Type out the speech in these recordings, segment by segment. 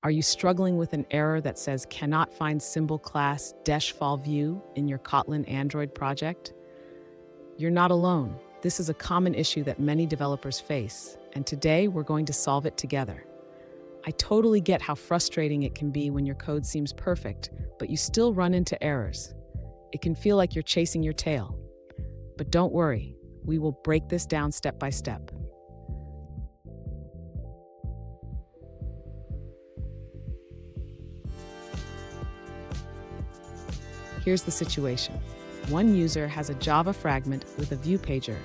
Are you struggling with an error that says cannot find symbol class dash fall view in your Kotlin Android project? You're not alone. This is a common issue that many developers face, and today we're going to solve it together. I totally get how frustrating it can be when your code seems perfect, but you still run into errors. It can feel like you're chasing your tail. But don't worry, we will break this down step by step. Here's the situation. One user has a Java fragment with a view pager,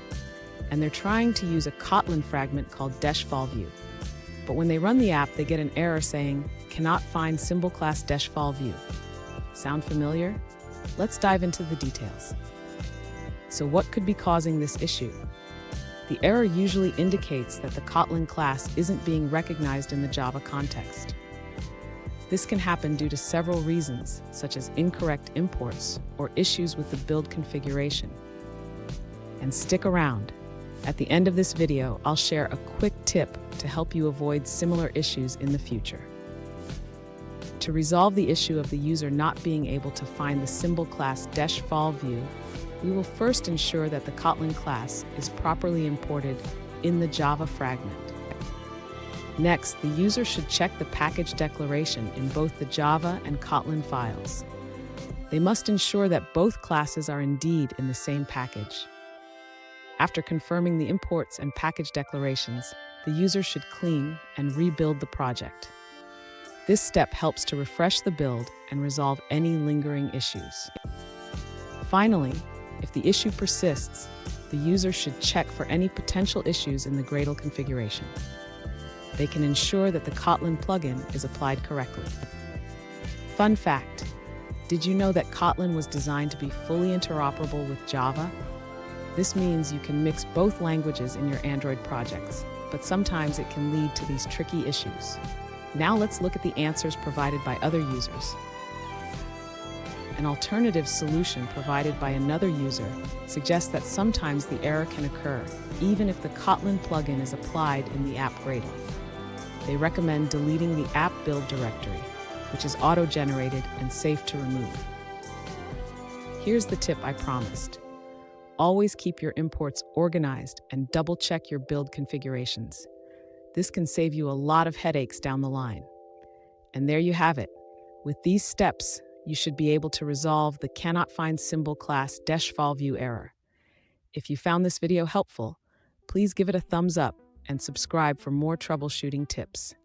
and they're trying to use a Kotlin fragment called dash fall view. But when they run the app, they get an error saying, cannot find symbol class dash fall view. Sound familiar? Let's dive into the details. So what could be causing this issue? The error usually indicates that the Kotlin class isn't being recognized in the Java context. This can happen due to several reasons, such as incorrect imports or issues with the build configuration. And stick around. At the end of this video, I'll share a quick tip to help you avoid similar issues in the future. To resolve the issue of the user not being able to find the symbol class dash fall view, we will first ensure that the Kotlin class is properly imported in the Java fragment. Next, the user should check the package declaration in both the Java and Kotlin files. They must ensure that both classes are indeed in the same package. After confirming the imports and package declarations, the user should clean and rebuild the project. This step helps to refresh the build and resolve any lingering issues. Finally, if the issue persists, the user should check for any potential issues in the Gradle configuration. They can ensure that the Kotlin plugin is applied correctly. Fun fact, did you know that Kotlin was designed to be fully interoperable with Java? This means you can mix both languages in your Android projects, but sometimes it can lead to these tricky issues. Now let's look at the answers provided by other users. An alternative solution provided by another user suggests that sometimes the error can occur, even if the Kotlin plugin is applied in the app Gradle. They recommend deleting the app build directory, which is auto-generated and safe to remove. Here's the tip I promised. Always keep your imports organized and double-check your build configurations. This can save you a lot of headaches down the line. And there you have it. With these steps, you should be able to resolve the cannot find symbol class dash fall view error. If you found this video helpful, please give it a thumbs up and subscribe for more troubleshooting tips.